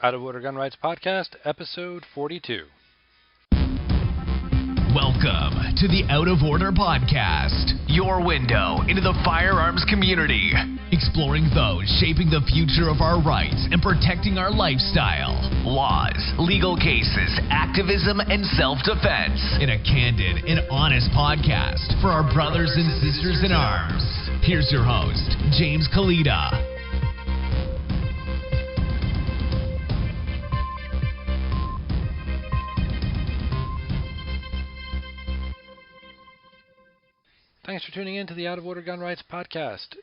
Out of Order Gun Rights Podcast, Episode 42. Welcome to the Out of Order Podcast, your window into the firearms community, exploring those shaping the future of our rights and protecting our lifestyle, laws, legal cases, activism, and self-defense in a candid and honest podcast for our brothers and sisters in arms. Here's your host, James Kalita. Thanks for tuning in to the Out of Order Gun Rights Podcast.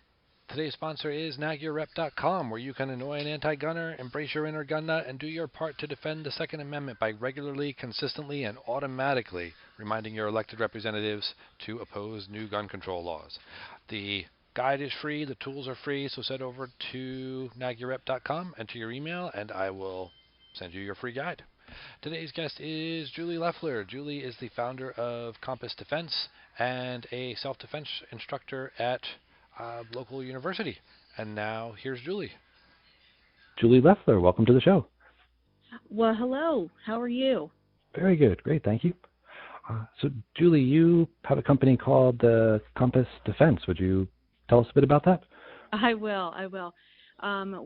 Today's sponsor is NagYourRep.com, where you can annoy an anti-gunner, embrace your inner gun nut, and do your part to defend the Second Amendment by regularly, consistently, and automatically reminding your elected representatives to oppose new gun control laws. The guide is free, the tools are free, so head over to NagYourRep.com, enter your email, and I will send you your free guide. Today's guest is Julie Loeffler. Julie is the founder of Compass Defense and a self-defense instructor at a local university. And now here's Julie. Julie Loeffler, welcome to the show. Well, hello. How are you? Very good. Great. Thank you. So, Julie, you have a company called Compass Defense. Would you tell us a bit about that? I will.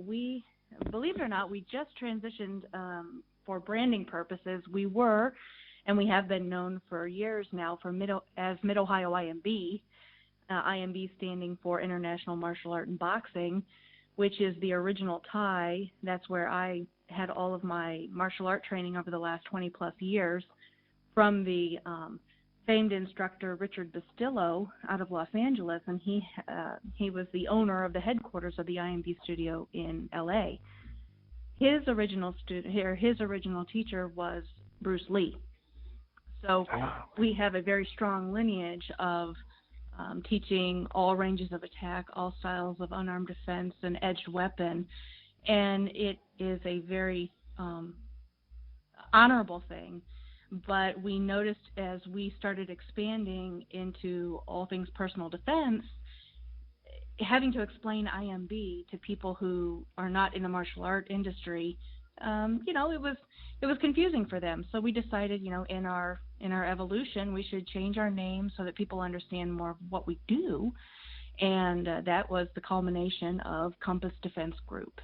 We, believe it or not, we just transitioned for branding purposes. We were, and we have been known for years now as Mid-Ohio IMB, IMB standing for International Martial Art and Boxing, which is the original tie. That's where I had all of my martial art training over the last 20-plus years from the famed instructor Richard Bustillo out of Los Angeles, and he was the owner of the headquarters of the IMB studio in L.A. His original teacher was Bruce Lee. So we have a very strong lineage of teaching all ranges of attack, all styles of unarmed defense, and edged weapon. And it is a very honorable thing. But we noticed as we started expanding into all things personal defense, having to explain IMB to people who are not in the martial art industry, it was confusing for them. So we decided, in our evolution, we should change our name so that people understand more of what we do, and that was the culmination of Compass Defense Group.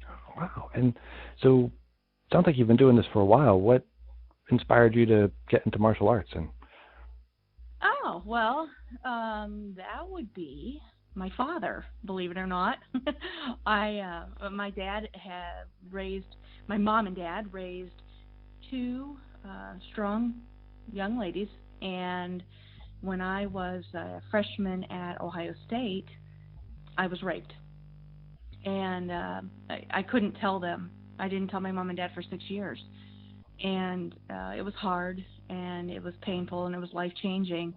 Oh, wow! And so, it sounds like you've been doing this for a while. What inspired you to get into martial arts? Oh, well, that would be my father, believe it or not. My mom and dad raised two strong young ladies, and when I was a freshman at Ohio State, I was raped. And I couldn't tell them. I didn't tell my mom and dad for 6 years. And it was hard, and it was painful, and it was life-changing.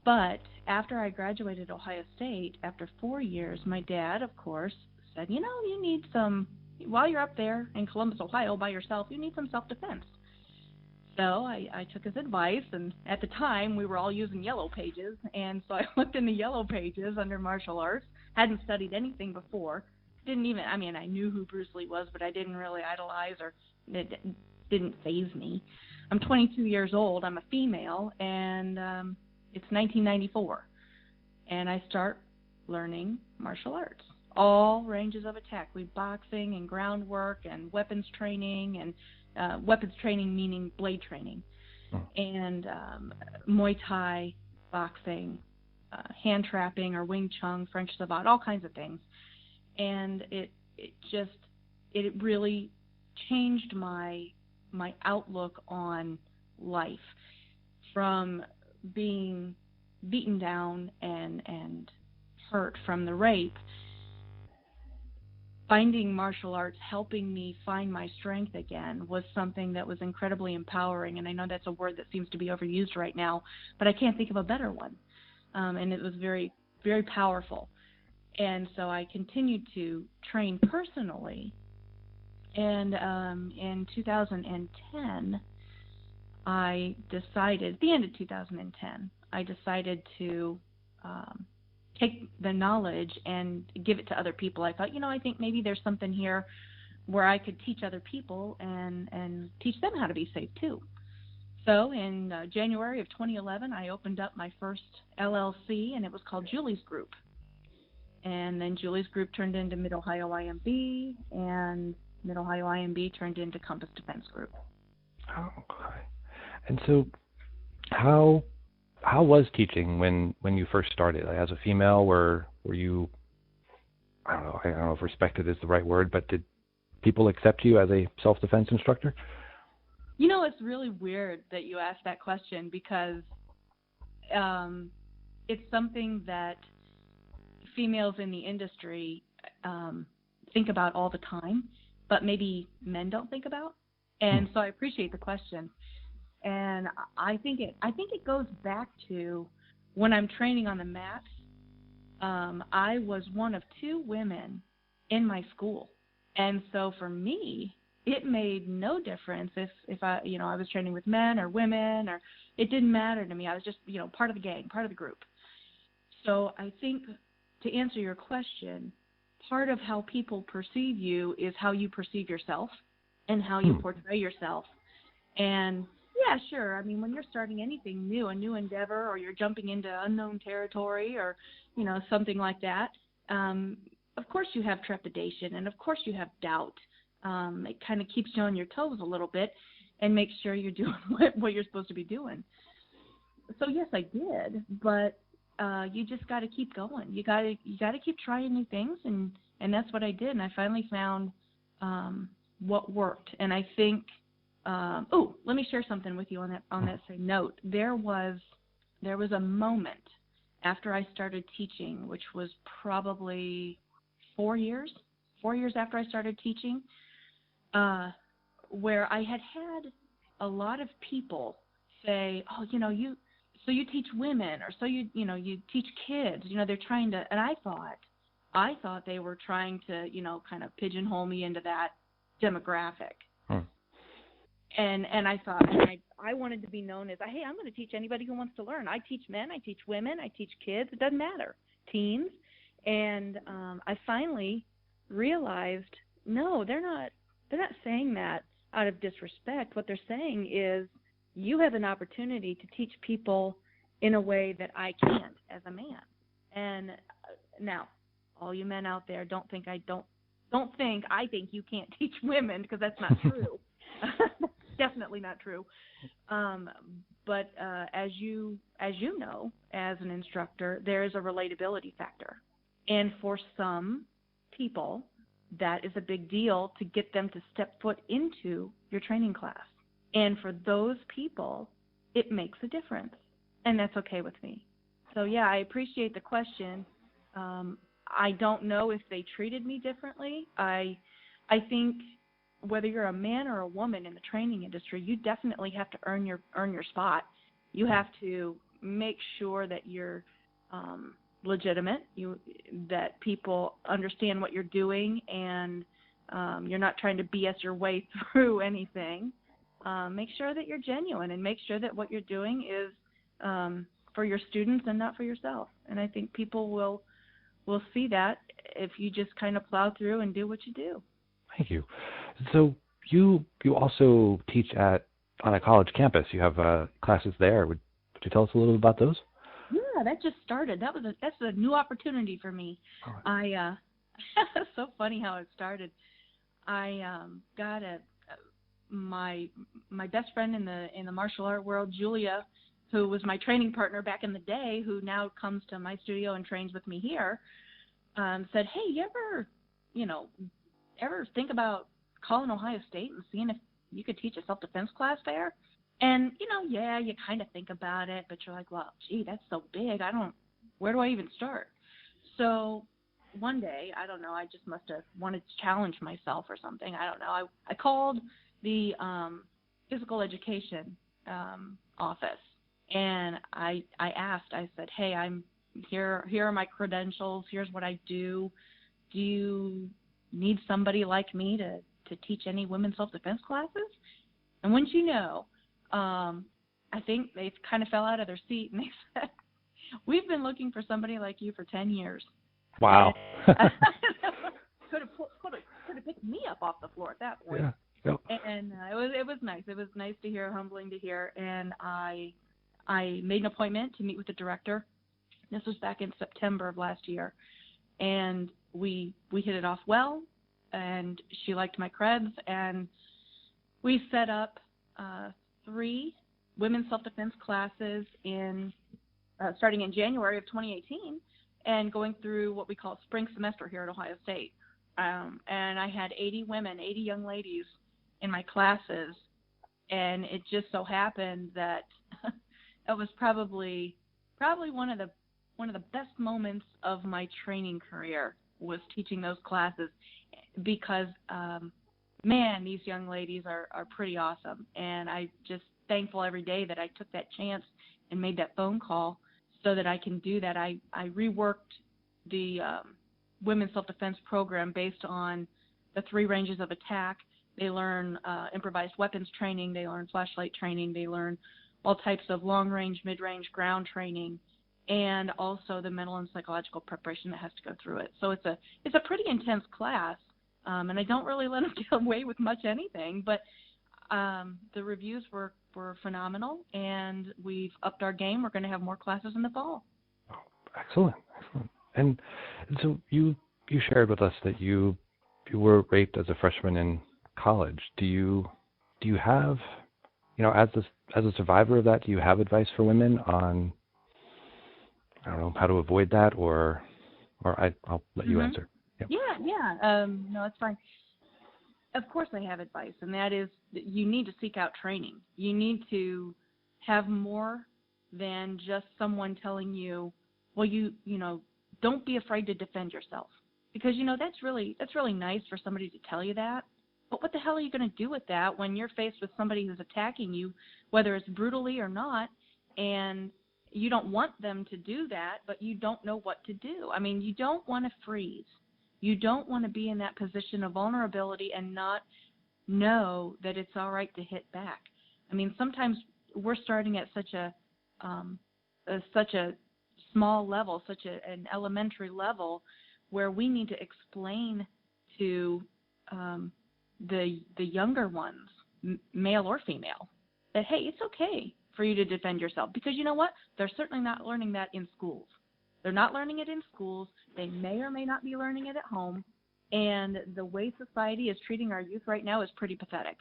But after I graduated Ohio State, after 4 years, my dad, of course, said, you need some, while you're up there in Columbus, Ohio, by yourself, you need some self-defense. So I took his advice, and at the time, we were all using Yellow Pages, and so I looked in the Yellow Pages under martial arts, hadn't studied anything before, I knew who Bruce Lee was, but I didn't really idolize, or it didn't faze me. I'm 22 years old, I'm a female, and it's 1994, and I start learning martial arts, all ranges of attack. We boxing and groundwork and weapons training, and weapons training meaning blade training, and Muay Thai, boxing, hand trapping or Wing Chun, French Savate, all kinds of things. And it really changed my outlook on life from being beaten down and hurt from the rape. Finding martial arts helping me find my strength again was something that was incredibly empowering, and I know that's a word that seems to be overused right now, but I can't think of a better one. And it was very, very powerful. And so I continued to train personally. And in 2010, I decided, at the end of 2010, I decided to take the knowledge and give it to other people. I thought, I think maybe there's something here where I could teach other people and teach them how to be safe too. So in January of 2011, I opened up my first LLC, and it was called Julie's Group. And then Julie's Group turned into Mid-Ohio IMB, and Mid-Ohio IMB turned into Compass Defense Group. Oh, okay. And so how was teaching when you first started? Like, as a female, were you, I don't know if respected is the right word, but did people accept you as a self-defense instructor? You know, it's really weird that you asked that question, because it's something that females in the industry think about all the time, but maybe men don't think about. And so I appreciate the question. And I think it goes back to when I'm training on the mat. I was one of 2 women in my school, and so for me, it made no difference if I was training with men or women, or it didn't matter to me. I was just part of the gang, part of the group. So I think, to answer your question, part of how people perceive you is how you perceive yourself and how you portray yourself. And yeah, sure. I mean, when you're starting anything new, a new endeavor, or you're jumping into unknown territory, or something like that, of course you have trepidation, and of course you have doubt. It kind of keeps you on your toes a little bit and makes sure you're doing what you're supposed to be doing. So yes, I did, but you just got to keep going. You got to keep trying new things, and that's what I did. And I finally found what worked. And I think, let me share something with you on that same note. There was a moment after I started teaching, which was probably 4 years after I started teaching, where I had a lot of people say, "Oh, you teach women, or so you teach kids. They're trying to," and I thought they were trying to, kind of pigeonhole me into that demographic. And I thought, I wanted to be known as, hey, I'm going to teach anybody who wants to learn. I teach men, I teach women, I teach kids. It doesn't matter, teens. And I finally realized, no, they're not saying that out of disrespect. What they're saying is, you have an opportunity to teach people in a way that I can't as a man. And now, all you men out there, don't think I think you can't teach women, because that's not true. Definitely not true. But as you know, as an instructor, there is a relatability factor. And for some people, that is a big deal to get them to step foot into your training class. And for those people, it makes a difference. And that's okay with me. So, yeah, I appreciate the question. I don't know if they treated me differently. I think whether you're a man or a woman in the training industry, you definitely have to earn your spot. You have to make sure that you're legitimate, that people understand what you're doing, and you're not trying to BS your way through anything. Make sure that you're genuine, and make sure that what you're doing is for your students and not for yourself. And I think people will see that if you just kind of plow through and do what you do. Thank you. So you also teach on a college campus. You have classes there. Would you tell us a little bit about those? Yeah, that just started. That's a new opportunity for me. Right. It's so funny how it started. I got my best friend in the martial art world, Julia, who was my training partner back in the day, who now comes to my studio and trains with me here, said, "Hey, you ever think about calling Ohio State and seeing if you could teach a self-defense class there?" And, yeah, you kind of think about it, but you're like, well, gee, that's so big. Where do I even start? So one day, I don't know, I just must have wanted to challenge myself or something. I don't know. I called the physical education office, and I asked, I said, "Hey, I'm here are my credentials. Here's what I do. Do you need somebody like me to teach any women's self-defense classes?" And wouldn't you know, I think they kind of fell out of their seat, and they said, "We've been looking for somebody like you for 10 years. Wow. Could have her to pick me up off the floor at that point. Yeah. Yep. And it was nice. It was nice to hear, humbling to hear. And I made an appointment to meet with the director. This was back in September of last year, and we hit it off well. And she liked my creds, and we set up 3 women's self-defense classes starting in January of 2018, and going through what we call spring semester here at Ohio State. And I had 80 young ladies in my classes, and it just so happened that it was probably one of the best moments of my training career was teaching those classes, because man, these young ladies are pretty awesome, and I just thankful every day that I took that chance and made that phone call so that I can do that. I reworked the women's self-defense program based on the 3 ranges of attack. They learn improvised weapons training. They learn flashlight training. They learn all types of long-range, mid-range ground training, and also the mental and psychological preparation that has to go through it. So it's a pretty intense class, and I don't really let them get away with much anything. But the reviews were phenomenal, and we've upped our game. We're going to have more classes in the fall. Oh, excellent. And so you shared with us that you were raped as a freshman in college. Do you have, as a survivor of that, do you have advice for women on, I don't know, how to avoid that, or I'll let you answer. Yep. Yeah. No, it's fine. Of course I have advice, and that is that you need to seek out training. You need to have more than just someone telling you, well, you don't be afraid to defend yourself. Because, that's really nice for somebody to tell you that. But what the hell are you going to do with that when you're faced with somebody who's attacking you, whether it's brutally or not, and you don't want them to do that, but you don't know what to do? I mean, you don't want to freeze. You don't want to be in that position of vulnerability and not know that it's all right to hit back. I mean, sometimes we're starting at such a small level, such an elementary level, where we need to explain to the younger ones, male or female, that, hey, it's okay for you to defend yourself. Because you know what? They're certainly not learning that in schools. They're not learning it in schools. They may or may not be learning it at home. And the way society is treating our youth right now is pretty pathetic.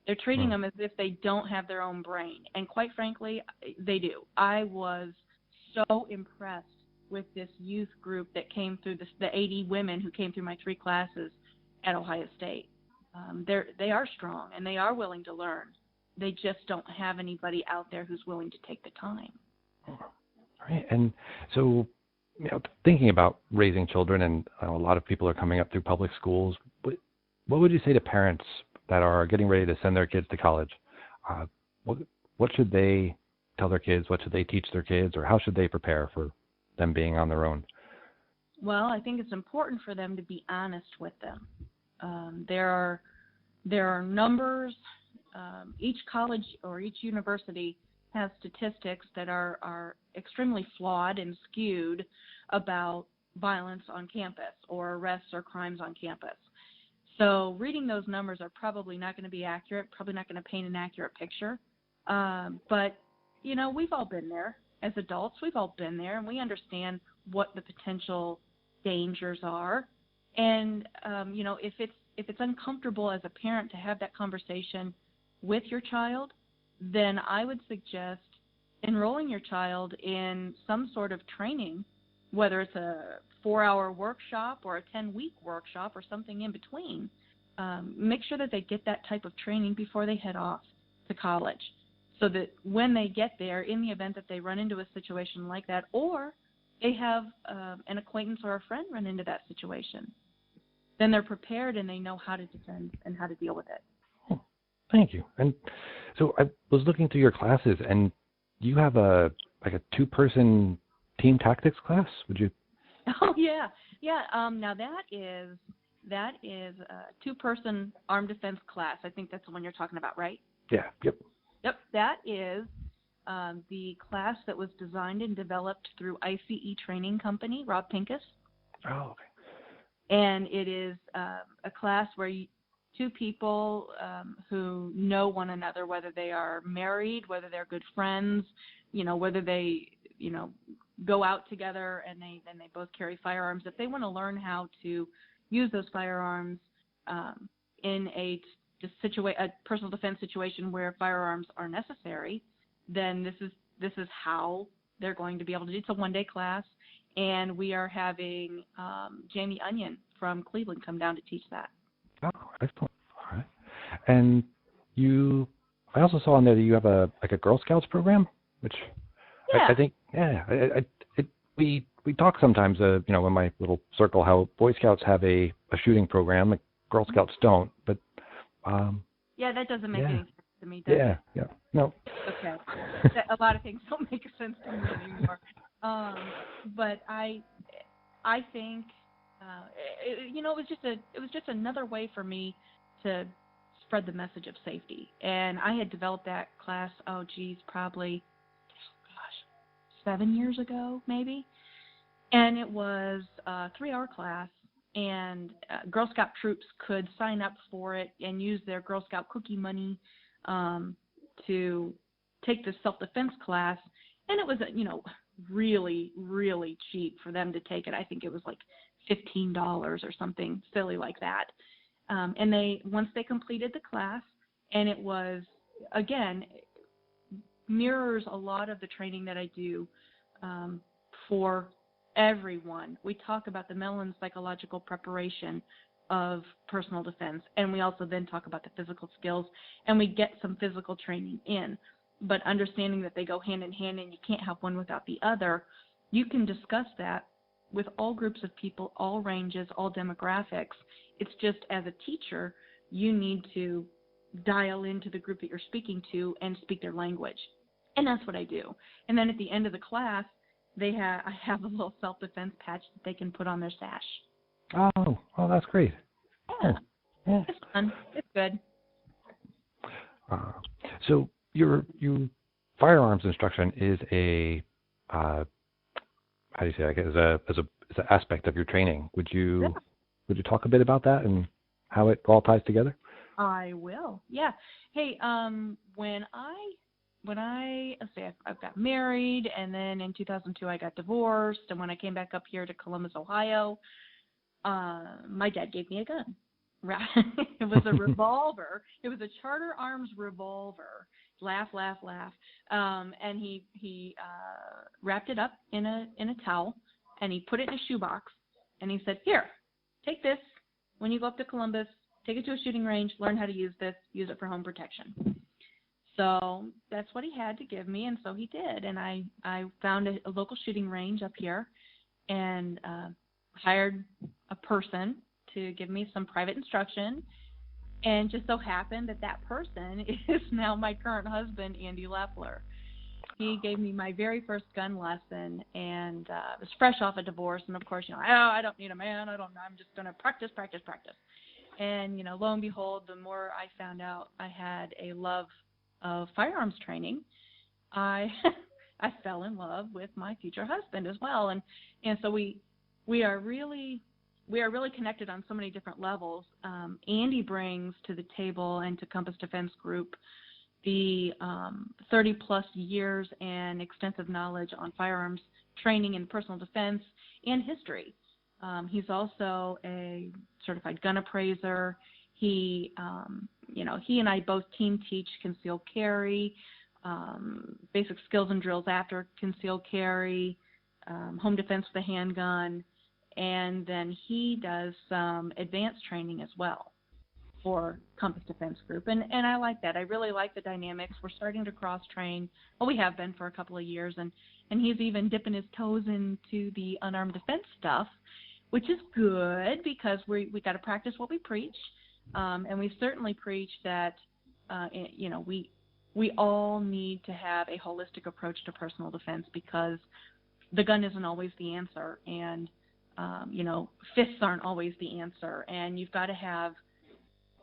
They're treating them as if they don't have their own brain. And quite frankly, they do. I was so impressed with this youth group that came through, the 80 women who came through my 3 classes at Ohio State. They are strong, and they are willing to learn. They just don't have anybody out there who's willing to take the time. All right. And so, thinking about raising children, and a lot of people are coming up through public schools, what would you say to parents that are getting ready to send their kids to college? What should they tell their kids? What should they teach their kids? Or how should they prepare for them being on their own? Well, I think it's important for them to be honest with them. There are numbers. Each college or each university has statistics that are extremely flawed and skewed about violence on campus or arrests or crimes on campus. So reading those numbers are probably not going to be accurate, probably not going to paint an accurate picture. But, we've all been there. As adults, we've all been there, and we understand what the potential dangers are. And, if it's uncomfortable as a parent to have that conversation with your child, then I would suggest enrolling your child in some sort of training, whether it's a 4-hour workshop or a 10-week workshop or something in between. Make sure that they get that type of training before they head off to college, so that when they get there, in the event that they run into a situation like that, or they have an acquaintance or a friend run into that situation, then they're prepared and they know how to defend and how to deal with it. Oh, thank you. And so I was looking through your classes, and you have a 2-person team tactics class. Would you? Oh yeah. Now that is a 2-person armed defense class. I think that's the one you're talking about, right? Yeah. Yep. That is the class that was designed and developed through ICE Training Company, Rob Pincus. Oh, okay. And it is a class where two people who know one another, whether they are married, whether they're good friends, whether they, go out together and they both carry firearms. If they want to learn how to use those firearms in a personal defense situation where firearms are necessary, then this is how they're going to be able to do it. It's a one-day class, and we are having Jamie Onion from Cleveland come down to teach that. Oh, excellent. All right. And I also saw on there that you have a Girl Scouts program, which I think, we talk sometimes, in my little circle, how Boy Scouts have a shooting program, like Girl Scouts don't, but that doesn't make any sense to me, does it? Yeah, no. Okay. A lot of things don't make sense to me anymore. But I think, it was just another way for me to spread the message of safety. And I had developed that class, probably 7 years ago, maybe. And it was a 3-hour class, and Girl Scout troops could sign up for it and use their Girl Scout cookie money to take the self-defense class. And it was, really, really cheap for them to take it. I think it was like $15 or something silly like that. And once they completed the class, and it was, again, mirrors a lot of the training that I do for everyone. We talk about the mental and psychological preparation of personal defense, and we also then talk about the physical skills, and we get some physical training in. But understanding that they go hand in hand and you can't have one without the other, you can discuss that with all groups of people, all ranges, all demographics. It's just, as a teacher, you need to dial into the group that you're speaking to and speak their language. And that's what I do. And then at the end of the class, I have a little self-defense patch that they can put on their sash. Oh, that's great. Yeah. It's fun. It's good. So your firearms instruction is how do you say that? Is an aspect of your training. Would you talk a bit about that and how it all ties together? I will. Yeah. Hey, when I got married, and then in 2002 I got divorced, and when I came back up here to Columbus, Ohio, my dad gave me a gun. It was a revolver. It was a Charter Arms revolver. Laugh. And he wrapped it up in a towel, and he put it in a shoebox, and he said, "Here, take this. When you go up to Columbus, take it to a shooting range, learn how to use this, use it for home protection." So that's what he had to give me, and so he did. And I found a local shooting range up here and hired a person to give me some private instruction. And just so happened that person is now my current husband, Andy Loeffler. He gave me my very first gun lesson, and it was fresh off a divorce. And, of course, I don't need a man. I'm just going to practice. And, lo and behold, the more I found out I had a love of firearms training, I fell in love with my future husband as well. And so we are really connected on so many different levels. Andy brings to the table and to Compass Defense Group the 30-plus years and extensive knowledge on firearms training and personal defense and history. He's also a certified gun appraiser. He and I both team teach concealed carry, basic skills and drills after concealed carry, home defense with a handgun, and then he does some advanced training as well for Compass Defense Group. And I like that. I really like the dynamics. We're starting to cross-train. Well, we have been for a couple of years, and he's even dipping his toes into the unarmed defense stuff, which is good because we got to practice what we preach. And we certainly preach that, we all need to have a holistic approach to personal defense because the gun isn't always the answer, and fists aren't always the answer, and you've got to have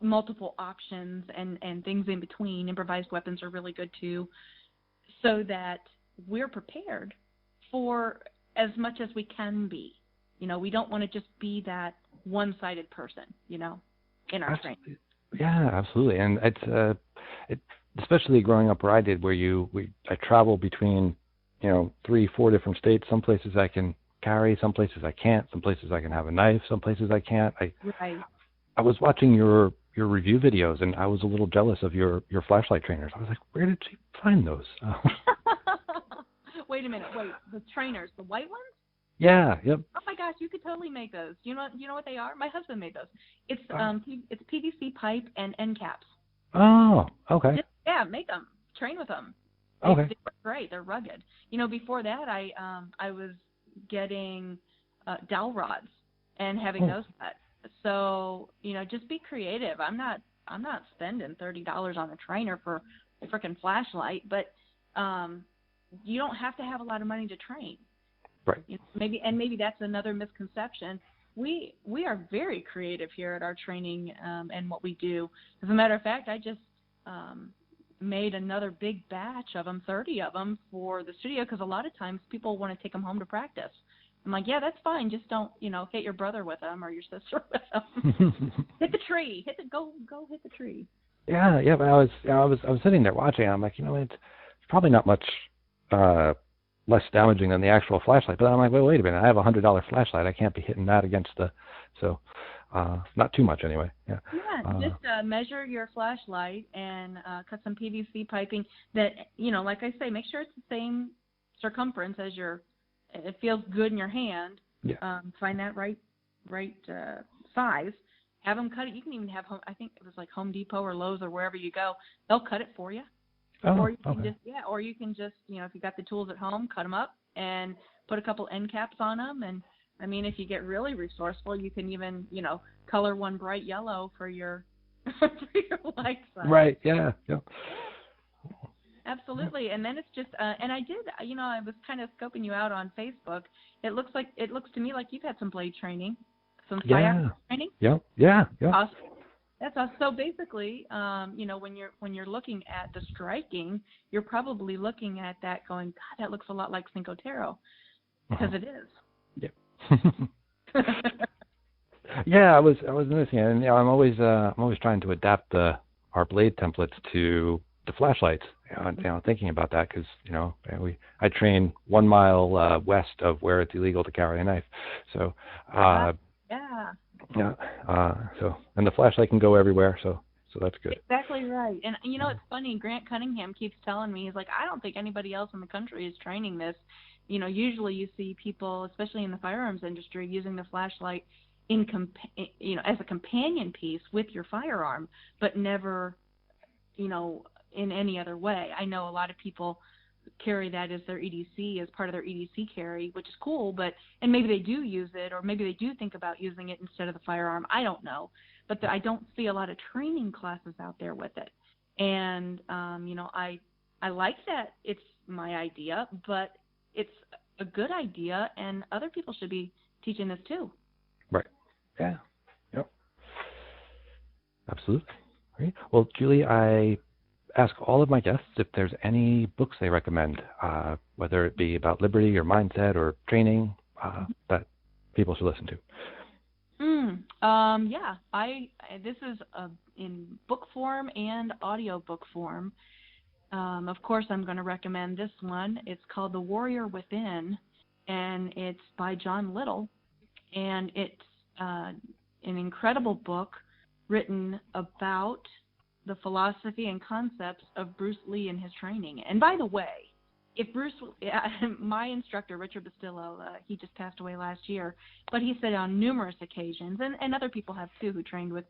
multiple options and things in between. Improvised weapons are really good too, so that we're prepared for as much as we can be. We don't want to just be that one-sided person, in our training. Yeah, absolutely. And it's especially growing up where I did, where I travel between 3-4 different states. Some places I can carry, some places I can't, some places I can have a knife, some places I can't. Right. I was watching your review videos, and I was a little jealous of your flashlight trainers. I was like, where did she find those? Wait a minute. Wait, the trainers, the white ones? Yeah. Yep. Oh my gosh, you could totally make those. You know what they are? My husband made those. It's PVC pipe and end caps. Oh, okay. Make them. Train with them. Okay. They're great. They're rugged. Before that, I was getting dowel rods and having those cut. So just be creative. I'm not spending $30 on a trainer for a freaking flashlight, but you don't have to have a lot of money to train. Right. Maybe that's another misconception. We are very creative here at our training and what we do. As a matter of fact, I just made another big batch of them, 30 of them for the studio, because a lot of times people want to take them home to practice. I'm like, yeah, that's fine. Just don't, hit your brother with them or your sister with them. Hit the tree. Go hit the tree. Yeah. But I was sitting there watching. I'm like, it's probably not much less damaging than the actual flashlight. But I'm like, wait a minute. I have $100 flashlight. I can't be hitting that against so not too much anyway. Yeah. Yeah. Just measure your flashlight and cut some PVC piping that, like I say, make sure it's the same circumference as it feels good in your hand. Yeah. Find that right size. Have them cut it. You can even have I think it was like Home Depot or Lowe's or wherever you go. They'll cut it for you. Oh, or you can okay. or you can just, if you've got the tools at home, cut them up and put a couple end caps on them. And I mean, if you get really resourceful, you can even, color one bright yellow for your light size. Right. Yeah. Absolutely. And then it's just, and I did, I was kind of scoping you out on Facebook. It looks to me like you've had some blade training, some firearms training. Yeah. Awesome. That's awesome. So basically, when you're looking at the striking, you're probably looking at that going, God, that looks a lot like Cinco Terro, because it is. Yeah. Yeah, I was noticing it, and I'm always trying to adapt our blade templates to the flashlights. Thinking about that, because I train 1 mile west of where it's illegal to carry a knife. So so and the flashlight can go everywhere. So that's good. Exactly right. And it's funny. Grant Cunningham keeps telling me, he's like, I don't think anybody else in the country is training this. Usually you see people, especially in the firearms industry, using the flashlight as a companion piece with your firearm, but never, in any other way. I know a lot of people carry that as their EDC, as part of their EDC carry, which is cool, and maybe they do use it, or maybe they do think about using it instead of the firearm. I don't know. But I don't see a lot of training classes out there with it. And, I like that it's my idea, but it's a good idea, and other people should be teaching this too. Right. Yeah. Yep. Absolutely. Great. Well, Julie, I ask all of my guests if there's any books they recommend, whether it be about liberty or mindset or training, that people should listen to. This is in book form and audio book form. Of course, I'm going to recommend this one. It's called The Warrior Within, and it's by John Little, and it's an incredible book written about the philosophy and concepts of Bruce Lee and his training. And by the way, my instructor, Richard Bastillo, he just passed away last year, but he said on numerous occasions, and other people have too who trained with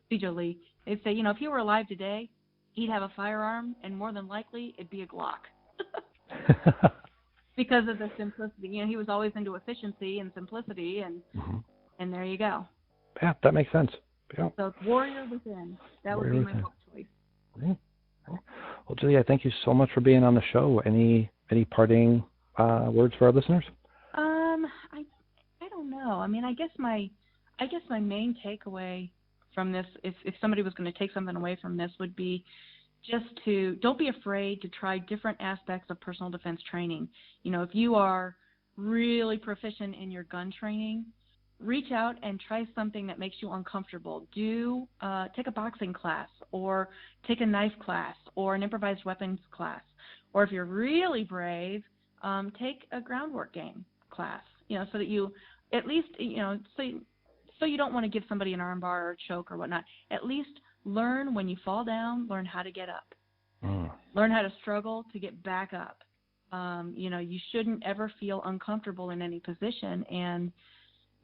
C.J. Lee, they say, if he were alive today, he'd have a firearm, and more than likely, it'd be a Glock. Because of the simplicity. He was always into efficiency and simplicity, and there you go. Yeah, that makes sense. Yeah. So Warrior Within, that would be my book choice. Yeah. Well, Julia, thank you so much for being on the show. Any parting words for our listeners? I don't know. I mean, I guess my main takeaway from this, if somebody was going to take something away from this, would be just don't be afraid to try different aspects of personal defense training. If you are really proficient in your gun training, reach out and try something that makes you uncomfortable. Take a boxing class, or take a knife class, or an improvised weapons class. Or if you're really brave, take a groundwork game class, so that you at least, so you don't want to give somebody an armbar or a choke or whatnot. At least learn when you fall down, learn how to get up. Learn how to struggle to get back up. You shouldn't ever feel uncomfortable in any position, and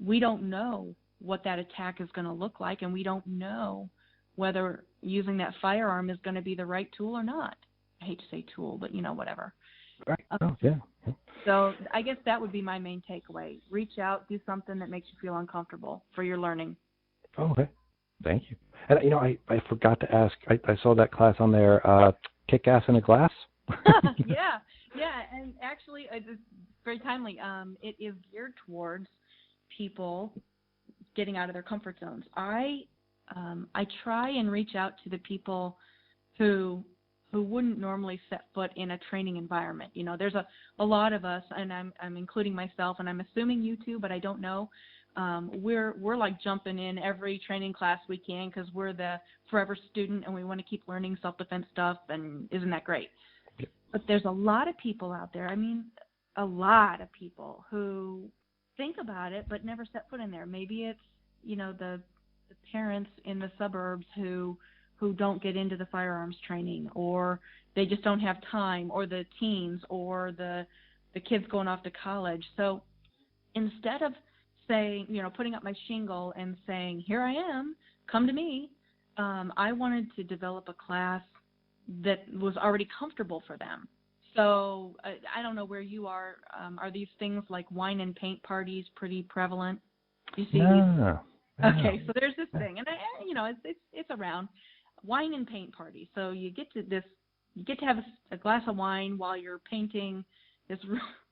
we don't know what that attack is going to look like, and we don't know whether using that firearm is going to be the right tool or not. I hate to say tool, but whatever. Right. Yeah. So I guess that would be my main takeaway. Reach out, do something that makes you feel uncomfortable for your learning. Oh, okay. Thank you. And, I forgot to ask, I saw that class on there, kick ass in a glass. Yeah. And actually, it's very timely. It is geared towards people getting out of their comfort zones. I try and reach out to the people who wouldn't normally set foot in a training environment. There's a lot of us, and I'm including myself, and I'm assuming you too, but I don't know. We're like jumping in every training class we can because we're the forever student and we want to keep learning self-defense stuff, and isn't that great? Yep. But there's a lot of people out there, a lot of people who think about it but never set foot in there. Maybe it's, the parents in the suburbs who don't get into the firearms training, or they just don't have time, or the teens, or the kids going off to college. So instead of saying, putting up my shingle and saying, here I am, come to me, I wanted to develop a class that was already comfortable for them. So I don't know where you are. Are these things like wine and paint parties pretty prevalent? Do you see No. these? Okay, so there's this thing, and it's around. Wine and paint party. So you get to have a glass of wine while you're painting this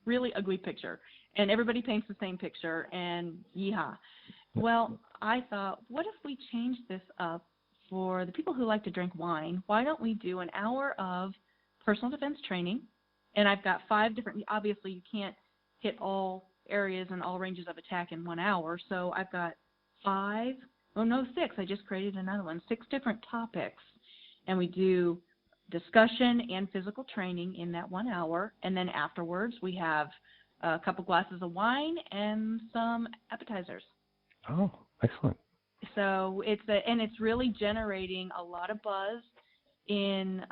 really ugly picture, and everybody paints the same picture, and yeehaw. Well, I thought, what if we change this up for the people who like to drink wine? Why don't we do an hour of personal defense training? And I've got 5 different, obviously you can't hit all areas and all ranges of attack in 1 hour, so I've got 6. I just created another one. 6 different topics. And we do discussion and physical training in that 1 hour. And then afterwards, we have a couple glasses of wine and some appetizers. Oh, excellent. So it's really generating a lot of buzz in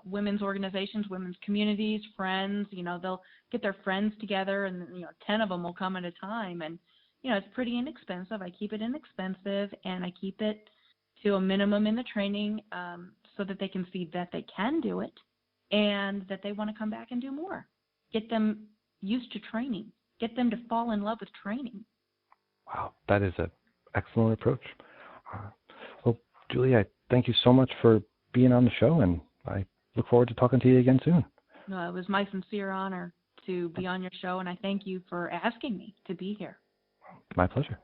women's organizations, women's communities, friends. They'll get their friends together, and 10 of them will come at a time. And it's pretty inexpensive. I keep it inexpensive, and I keep it to a minimum in the training so that they can see that they can do it and that they want to come back and do more. Get them used to training. Get them to fall in love with training. Wow, that is an excellent approach. Well, Julie, I thank you so much for being on the show, and I look forward to talking to you again soon. No, it was my sincere honor to be on your show, and I thank you for asking me to be here. My pleasure.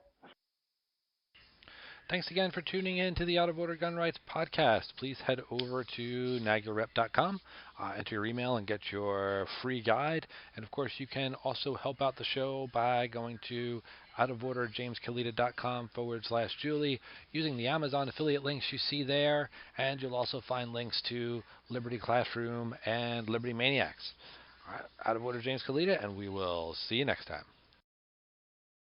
Thanks again for tuning in to the Out of Order Gun Rights podcast. Please head over to nagyourrep.com, enter your email and get your free guide. And of course, you can also help out the show by going to outoforderjameskalita.com/Julie, using the Amazon affiliate links you see there, and you'll also find links to Liberty Classroom and Liberty Maniacs. All right, Out of Order James Kalita, and we will see you next time.